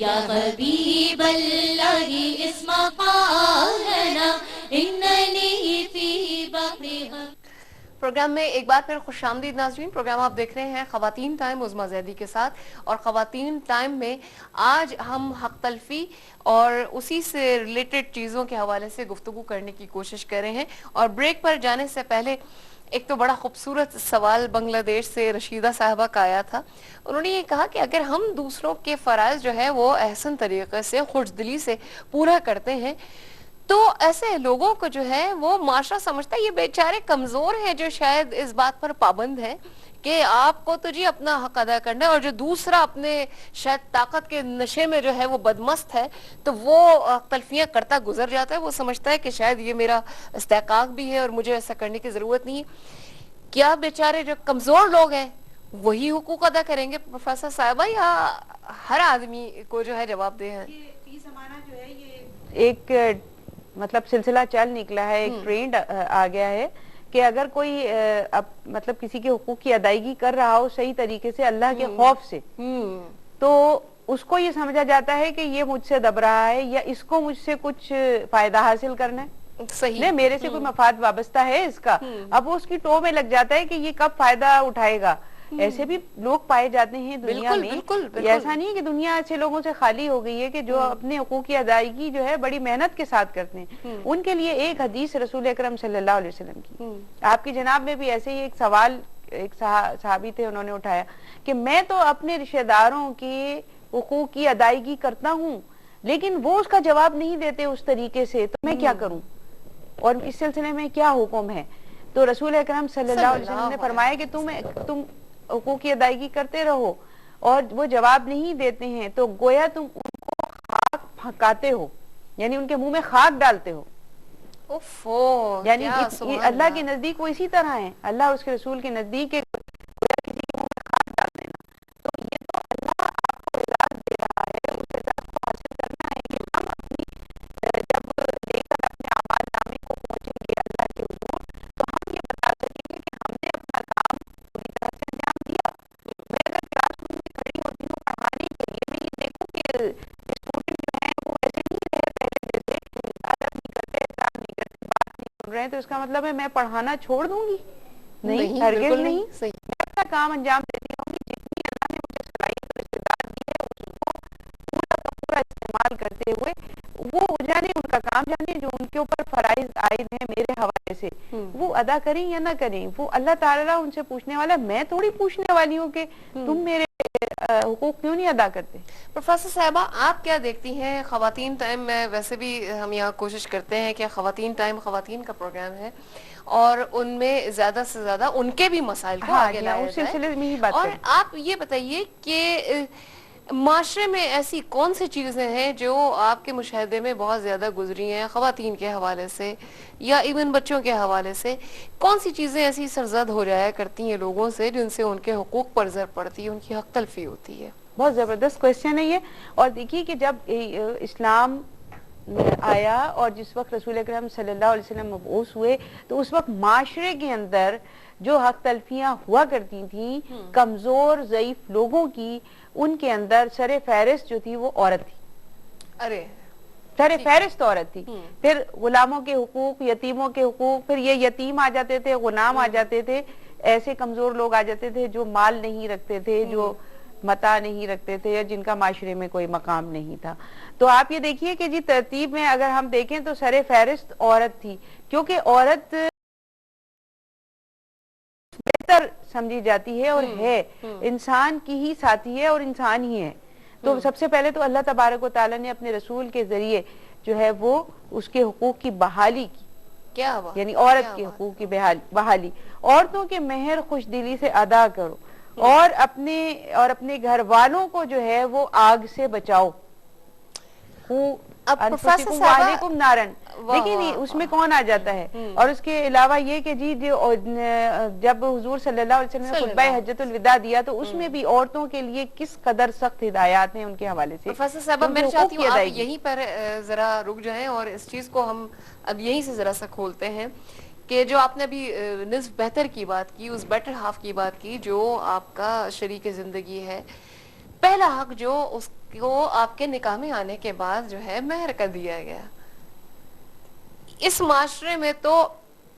یا حبیب اللہ اس مقالنا اننی فی بحر. پروگرام میں ایک بار پھر خوش آمدید ناظرین. پروگرام آپ دیکھ رہے ہیں خواتین ٹائم عظمیٰ زیدی کے ساتھ، اور خواتین ٹائم میں آج ہم حق تلفی اور اسی سے ریلیٹڈ چیزوں کے حوالے سے گفتگو کرنے کی کوشش کر رہے ہیں. اور بریک پر جانے سے پہلے ایک تو بڑا خوبصورت سوال بنگلہ دیش سے رشیدہ صاحبہ کا آیا تھا. انہوں نے یہ کہا کہ اگر ہم دوسروں کے فرائض جو ہے وہ احسن طریقے سے خوش دلی سے پورا کرتے ہیں تو ایسے لوگوں کو جو ہے وہ معاشرہ سمجھتا ہے یہ بیچارے کمزور ہیں جو شاید اس بات پر پابند ہیں کہ آپ کو تو جی اپنا حق ادا کرنا ہے، اور جو دوسرا اپنے شاید طاقت کے نشے میں جو ہے وہ بدمست ہے تو وہ تلفیاں کرتا گزر جاتا ہے. وہ سمجھتا ہے کہ شاید یہ میرا استحقاق بھی ہے اور مجھے ایسا کرنے کی ضرورت نہیں ہے. کیا بیچارے جو کمزور لوگ ہیں وہی حقوق ادا کریں گے پروفیسر صاحبہ، یا ہر آدمی کو جو ہے جواب دہ ہے؟ یہ زمانہ جو ہے یہ ایک مطلب سلسلہ چل نکلا ہے، ایک ٹرینڈ آ گیا ہے کہ اگر کوئی مطلب کسی کے حقوق کی ادائیگی کر رہا ہو صحیح طریقے سے اللہ کے خوف سے، تو اس کو یہ سمجھا جاتا ہے کہ یہ مجھ سے دب رہا ہے یا اس کو مجھ سے کچھ فائدہ حاصل کرنا ہے، صحیح نہیں میرے سے کوئی مفاد وابستہ ہے اس کا. اب وہ اس کی ٹو میں لگ جاتا ہے کہ یہ کب فائدہ اٹھائے گا. ایسے بھی لوگ پائے جاتے ہیں دنیا میں. ایسا نہیں کہ دنیا ایسے لوگوں سے خالی ہو گئی ہے کہ جو اپنے حقوق کی ادائیگی جو ہے بڑی محنت کے ساتھ کرتے ہیں. ان کے لیے ایک حدیث رسول اکرم صلی اللہ علیہ وسلم کی، آپ کی جناب میں بھی ایسے ہی ایک سوال ایک صحابی تھے انہوں نے اٹھایا کہ میں تو اپنے رشتہ داروں کے حقوق کی ادائیگی کرتا ہوں لیکن وہ اس کا جواب نہیں دیتے اس طریقے سے، تو میں کیا کروں اور اس سلسلے میں کیا حکم ہے؟ تو رسول اکرم صلی اللہ علیہ وسلم نے فرمایا کہ تم حقوق کی ادائیگی کرتے رہو اور وہ جواب نہیں دیتے ہیں تو گویا تم ان کو خاک پھنکاتے ہو، یعنی ان کے منہ میں خاک ڈالتے ہو. یعنی اللہ کے نزدیک وہ اسی طرح ہیں، اللہ اس کے رسول کے نزدیک گویا کسی کے منہ میں خاک ڈال دینا. تو یہ تو اللہ آپ کو اعزاز دے رہا ہے، اس اعزاز کو حاصل کرنا ہے کہ ہم اپنی جب لے کر اپنے اعمال نامے کو پہنچیں گے اللہ کے حضور تو ہم یہ بتا سکیں گے کہ ہم نے اپنا کام پوری طرح سے انجام دیا. میں اگر کلاس روم میں کھڑی ہوتی ہوں پڑھانے کے لیے، میں یہ دیکھوں کہ اسٹوڈنٹ جو ہیں وہ ایسے نہیں رہے پہلے جیسے ادب نہیں کرتے، احترام نہیں کرتے، بات نہیں سن رہے ہیں، تو اس کا مطلب ہے میں پڑھانا چھوڑ دوں گی؟ نہیں، ہرگز نہیں. میں اپنا کام انجام دیتی رہوں گی. جتنی اللہ نے مجھے صلاحیت اور استعداد دی ہے اس کو پورا کا پورا استعمال کرتے ہوئے وہ جانے ان کا کام جانے جو ان کے اوپر فرائض عائد ہیں میرے حوالے سے وہ ادا کریں یا نہ کریں، وہ اللہ تعالیٰ ان سے پوچھنے والا. میں تھوڑی پوچھنے والی ہوں کہ تم میرے حقوق کیوں نہیں ادا کرتے. پروفیسر صاحبہ آپ کیا دیکھتی ہیں خواتین ٹائم میں؟ ویسے بھی ہم یہاں کوشش کرتے ہیں کہ خواتین ٹائم خواتین کا پروگرام ہے اور ان میں زیادہ سے زیادہ ان کے بھی مسائل کو آگے لایا اس سلسلے میں ہی بات اور کریں. آپ یہ بتائیے کہ معاشرے میں ایسی کون سی چیزیں ہیں جو آپ کے مشاہدے میں بہت زیادہ گزری ہیں خواتین کے حوالے سے یا ایون بچوں کے حوالے سے؟ کون سی چیزیں ایسی سرزد ہو جایا کرتی ہیں لوگوں سے جن سے ان کے حقوق پر زر پڑتی ہے، ان کی حق تلفی ہوتی ہے؟ بہت زبردست کوشچن ہے یہ. اور دیکھیے کہ جب اسلام آیا اور جس وقت رسول اکرم صلی اللہ علیہ وسلم مبعوث ہوئے تو اس وقت معاشرے کے اندر جو حق تلفیاں ہوا کرتی تھیں کمزور ضعیف لوگوں کی، ان کے اندر سر فہرست جو تھی وہ عورت تھی. ارے سر فہرست عورت تھی. پھر غلاموں کے حقوق، یتیموں کے حقوق، پھر یہ یتیم آ جاتے تھے، غلام آ جاتے تھے، ایسے کمزور لوگ آ جاتے تھے جو مال نہیں رکھتے تھے، جو متاع نہیں رکھتے تھے یا جن کا معاشرے میں کوئی مقام نہیں تھا. تو آپ یہ دیکھیے کہ جی ترتیب میں اگر ہم دیکھیں تو سر فہرست عورت تھی، کیونکہ عورت بہتر سمجھی جاتی ہے اور ہے انسان کی ہی ساتھی ہے اور انسان ہی ہے. تو سب سے پہلے تو اللہ تبارک و تعالیٰ نے اپنے رسول کے ذریعے جو ہے وہ اس کے حقوق کی بحالی کی. کیا یعنی عورت کے حقوق کی بحالی. عورتوں کے مہر خوش دلی سے ادا کرو اور اپنے گھر والوں کو جو ہے وہ آگ سے بچاؤ. وعلیکم نارن. دیکھیں نہیں اس میں کون آ جاتا ہے. اور اس کے علاوہ یہ کہ جی جب حضور صلی اللہ علیہ وسلم نے خطبہ حجۃ الوداع دیا تو اس میں بھی عورتوں کے لیے کس قدر سخت ہدایات ہیں ان کے حوالے سے. پروفیسر صاحبہ میں چاہتی ہوں آپ یہیں پر ذرا رک جائیں اور اس چیز کو ہم اب یہیں سے ذرا سا کھولتے ہیں کہ جو آپ نے ابھی نصف بہتر کی بات کی، اس بیٹر ہاف کی بات کی جو آپ کا شریک زندگی ہے، پہلا حق جو اس کو آپ کے نکاح میں آنے کے بعد جو ہے مہر کا دیا گیا، اس معاشرے میں تو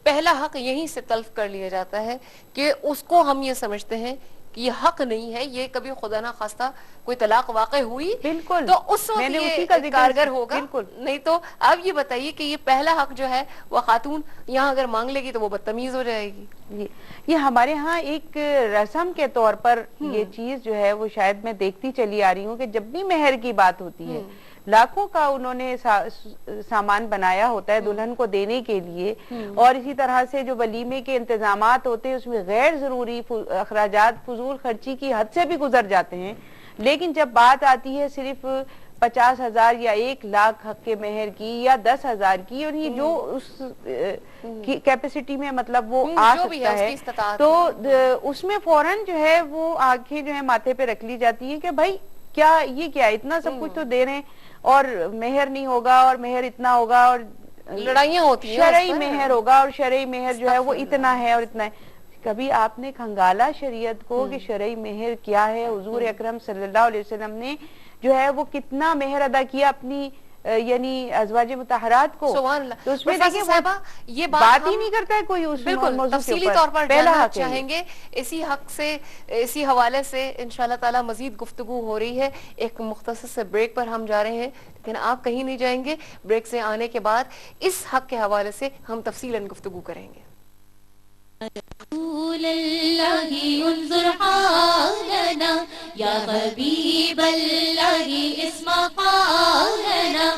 پہلا حق یہیں سے تلف کر لیا جاتا ہے کہ اس کو ہم یہ سمجھتے ہیں کہ یہ حق نہیں ہے، یہ کبھی خدا نہ خواستہ کوئی طلاق واقع ہوئی بالکل تو اس میں نے وقت اسی کا یہ ذکر کارگر ہوگا، بالکل نہیں تو آپ یہ بتائیے کہ یہ پہلا حق جو ہے وہ خاتون یہاں اگر مانگ لے گی تو وہ بدتمیز ہو جائے گی۔ یہ ہمارے ہاں ایک رسم کے طور پر یہ چیز جو ہے وہ شاید میں دیکھتی چلی آ رہی ہوں کہ جب بھی مہر کی بات ہوتی ہے لاکھوں کا انہوں نے سامان بنایا ہوتا ہے دلہن کو دینے کے لیے، اور اسی طرح سے جو ولیمے کے انتظامات ہوتے ہیں اس میں غیر ضروری اخراجات فضول خرچی کی حد سے بھی گزر جاتے ہیں، لیکن جب بات آتی ہے صرف 50,000 یا 1,00,000 حق کے مہر کی یا 10,000 کی، اور یہ جو اس کیپیسٹی میں مطلب وہ آ سکتا ہے تو اس میں فوراً جو ہے وہ آنکھیں جو ہے ماتھے پہ رکھ لی جاتی ہیں کہ بھائی کیا یہ کیا اتنا سب کچھ تو دے رہے ہیں اور مہر نہیں ہوگا اور مہر اتنا ہوگا اور لڑائیاں ہوتی ہیں، شرعی مہر ہوگا اور شرعی مہر جو ہے وہ اتنا ہے اور اتنا ہے۔ کبھی آپ نے کھنگالا شریعت کو کہ شرعی مہر کیا ہے؟ حضور اکرم صلی اللہ علیہ وسلم نے جو ہے وہ کتنا مہر ادا کیا اپنی یعنی ازواج مطہرات کو، سبحان اللہ۔ تو اس میں دیکھیں صاحبہ یہ بات ہی نہیں کرتا ہے کوئی اس بالکل موضوع کے تفصیلی اوپر۔ طور پر پہلا جاننا حق ہے یہ۔ چاہیں گے، اسی حق سے اسی حوالے سے انشاءاللہ تعالی مزید گفتگو ہو رہی ہے۔ ایک مختصر سے بریک پر ہم جا رہے ہیں لیکن آپ کہیں نہیں جائیں گے، بریک سے آنے کے بعد اس حق کے حوالے سے ہم تفصیلاً گفتگو کریں گے۔ رسول اللہ انظر حالنا یا حبیب اللہ اسمع قالنا